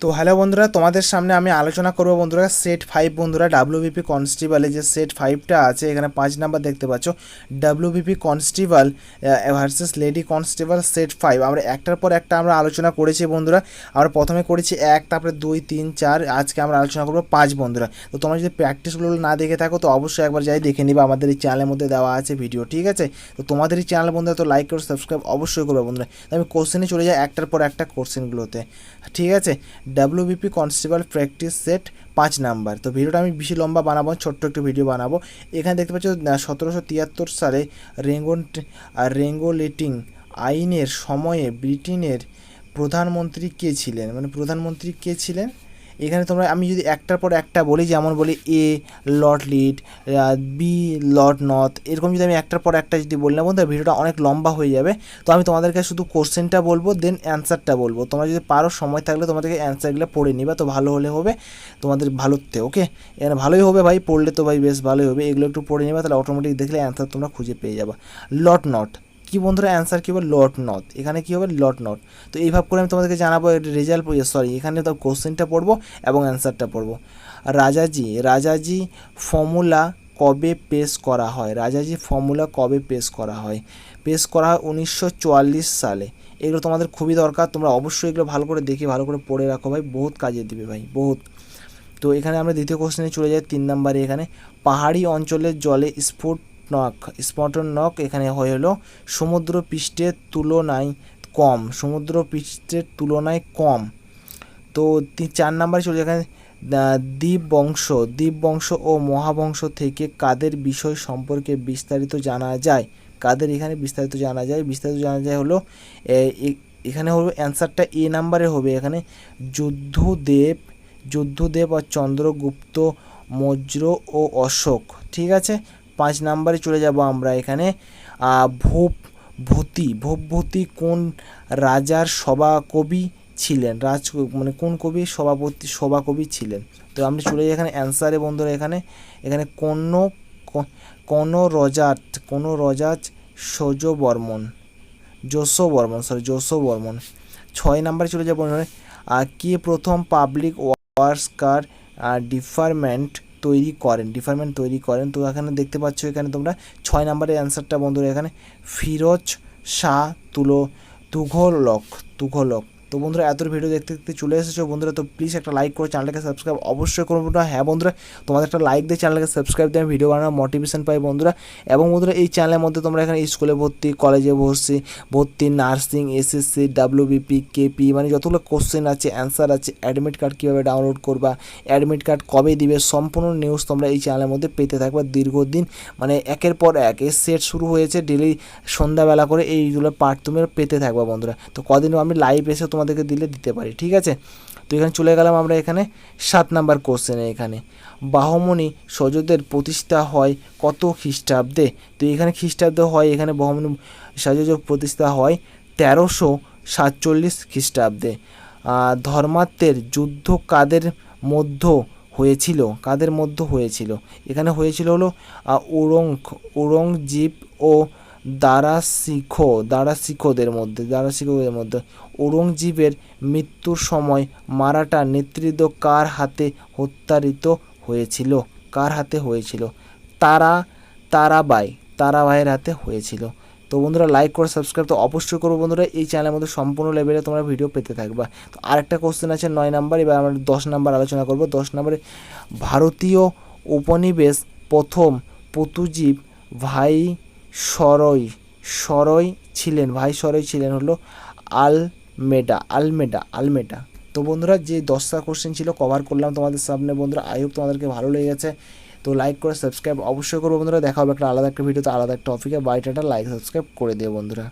তো হ্যালো বন্ধুরা, তোমাদের সামনে আমি আলোচনা করব বন্ধুরা সেট 5 বন্ধুরা ডাব্লিউবিপি কনস্টেবলে যে সেট 5টা আছে এখানে 5 নাম্বার দেখতে পাচ্ছ। WBP constable versus lady constable set 5 আমরা একটার পর একটা আমরা আলোচনা করেছি বন্ধুরা। আমরা প্রথমে করেছি 1, তারপরে 2, 3, 4, আজকে আমরা আলোচনা করবো 5 বন্ধুরা। তো তোমরা যদি প্র্যাকটিসগুলো না দেখে থাকো তো অবশ্যই একবার যাই দেখে নিবা, আমাদের এই চ্যানেলের মধ্যে দেওয়া আছে ভিডিও, ঠিক আছে? তো তোমাদের এই চ্যানেল বন্ধুরা তো লাইক করে সাবস্ক্রাইব অবশ্যই করবে বন্ধুরা। তো আমি কোশ্চেনে চলে যাই একটার পর একটা কোশ্চেনগুলোতে, ঠিক আছে? WBP constable practice set 5 number. তো ভিডিওটা আমি বেশি লম্বা বানাবো, ছোট্ট একটু ভিডিও বানাবো। এখানে দেখতে পাচ্ছ 1773 সালে রেঙ্গুলেটিং আইনের সময়ে ব্রিটেনের প্রধানমন্ত্রী কে ছিলেন, মানে প্রধানমন্ত্রী কে ছিলেন এখানে তোমরা আমি যদি একটার পর একটা বলি, যেমন বলি A lord lead, B lord north, এরকম যদি আমি একটার পর একটা যদি বলি না বন্ধু ভিডিওটা অনেক লম্বা হয়ে যাবে। তো আমি তোমাদেরকে শুধু কোশ্চেনটা বলবো, দেন অ্যান্সারটা বলবো। তোমরা যদি পারো সময় থাকলে তোমাদেরকে অ্যান্সারগুলো পড়ে নিবা, তো ভালো হলে হবে তোমাদের ভালোতে। ওকে, এখানে ভালোই হবে ভাই, পড়লে তো ভাই বেশ ভালোই হবে। এগুলো একটু পড়ে নিবা, তাহলে অটোমেটিক দেখলে অ্যান্সার তোমরা খুঁজে পেয়ে যাবা। লর্ড নর্থ কি বন্ধুরা, অ্যান্সার কী হবে? Lord north. এখানে কী হবে? Lord north. তো এইভাবে করে আমি তোমাদেরকে জানাবো রেজাল্ট, এখানে তো কোশ্চেনটা পড়বো এবং অ্যান্সারটা পড়বো। রাজাজি ফর্মুলা কবে পেশ করা হয়? রাজাজি ফর্মুলা কবে পেশ করা হয়? পেশ করা হয় 1944 সালে। এগুলো তোমাদের খুবই দরকার, তোমরা অবশ্যই এগুলো ভালো করে দেখে ভালো করে পড়ে রাখো ভাই, বহুত কাজে দিবে ভাই, বহুত। তো এখানে আমরা দ্বিতীয় কোশ্চেনে চলে যাই, 3 নম্বরে। এখানে পাহাড়ি অঞ্চলের জলে স্ফুটনক এখানে হলো সমুদ্র পৃষ্ঠের তুলনায় কম, সমুদ্র পৃষ্ঠের তুলনায় কম। তো 4 নম্বরে চলে যায় এখানে দ্বীপবংশ ও মহাবংশ থেকে কাদের বিষয় সম্পর্কে বিস্তারিত জানা যায়? কাদের এখানে বিস্তারিত জানা যায়? বিস্তারিত জানা যায় হলো এখানে হলো অ্যান্সারটা এ নাম্বারে হবে। এখানে যুদ্ধদেব আর চন্দ্রগুপ্ত মৌর্য ও অশোক, ঠিক আছে? 5 নাম্বারে চলে যাব আমরা। এখানে ভূপভূতি কোন রাজার সভাকবি ছিলেন? মানে কোন কবি সভাকবি ছিলেন? তো আমরা চলে যাই এখানে অ্যান্সারে বন্ধুরা। এখানে কোন রজাত যশো বর্মন। 6 নাম্বারে চলে যাব বন্ধুরা। কে প্রথম পাবলিক ওয়ার্কস ডিপার্টমেন্ট তৈরি করেন? তো এখানে দেখতে পাচ্ছ এখানে তোমরা 6 নাম্বারের অ্যান্সারটা বন্ধুরা এখানে ফিরোজ শাহ তুঘলক। তো বন্ধুরা এত ভিডিও দেখতে দেখতে চলে এসেছো বন্ধুরা, তো প্লিজ একটা লাইক করে চ্যানেলটাকে সাবস্ক্রাইব অবশ্যই করবো না। হ্যাঁ বন্ধুরা, তোমাদের একটা লাইক দিয়ে চ্যানেলকে সাবস্ক্রাইব দিয়ে আমি ভিডিও বানানোর মোটিভেশন পাই বন্ধুরা। এবং বন্ধুরা এই চ্যানেলের মধ্যে তোমরা এখানে স্কুলে ভর্তি, কলেজে ভর্তি, নার্সিং, এসএসসি, ডাব্লিউবিপি, কেপি, মানে যতগুলো কোশ্চেন আছে, অ্যান্সার আছে, অ্যাডমিট কার্ড কীভাবে ডাউনলোড করবা, অ্যাডমিট কার্ড কবে দিবে, সম্পূর্ণ নিউজ তোমরা এই চ্যানেলের মধ্যে পেতে থাকবে দীর্ঘদিন। মানে একের পর এক এর সেট শুরু হয়েছে, ডেলি সন্ধ্যাবেলা করে এইগুলো পার্ট তুমি পেতে থাকবা বন্ধুরা। তো কদিন আমি লাইভ এসে তোমাদেরকে দিতে পারি, ঠিক আছে? তো এখানে চলে গেলাম আমরা এখানে 7 নাম্বার কোশ্চেনে। এখানে বাহমনি সজদের প্রতিষ্ঠা হয় কত খ্রিস্টাব্দে? তো এখানে খ্রিস্টাব্দে হয়, এখানে বাহমনি সাজযোগ প্রতিষ্ঠা হয় 1347 খ্রিস্টাব্দে। ধর্মাত্মের যুদ্ধ কাদের মধ্যে হয়েছিল? এখানে হয়েছিল হলো ঔরঙ্গজেব ও দারাশিকোদের মধ্যে। ঔরঙ্গজেবের মৃত্যুর সময় মারাঠা নেতৃত্ব কার হাতে হয়েছিল? তারাবাইয়ের হাতে হয়েছিল। তো বন্ধুরা লাইক করে সাবস্ক্রাইব তো অবশ্যই করবো বন্ধুরা, এই চ্যানেলের মধ্যে সম্পূর্ণ লেভেলে তোমরা ভিডিও পেতে থাকবা। তো আরেকটা কোশ্চেন আছে 9 নাম্বার, এবার আমরা 10 নাম্বার আলোচনা করবো। 10 নাম্বারে ভারতীয় উপনিবেশ প্রথম পর্তুগিজ ভাইসরয় ছিলেন হলো আলমেডা। তো বন্ধুরা যে 10টা কোশ্চেন ছিল কভার করলাম তোমাদের সামনে বন্ধুরা, আই হোপ তোমাদেরকে ভালো লেগেছে। তো লাইক করে সাবস্ক্রাইব অবশ্যই করবো বন্ধুরা। দেখা হবে একটা আলাদা একটা ভিডিওতে, আলাদা একটা টপিকে। বাই টাটা, লাইক সাবস্ক্রাইব করে দিও বন্ধুরা।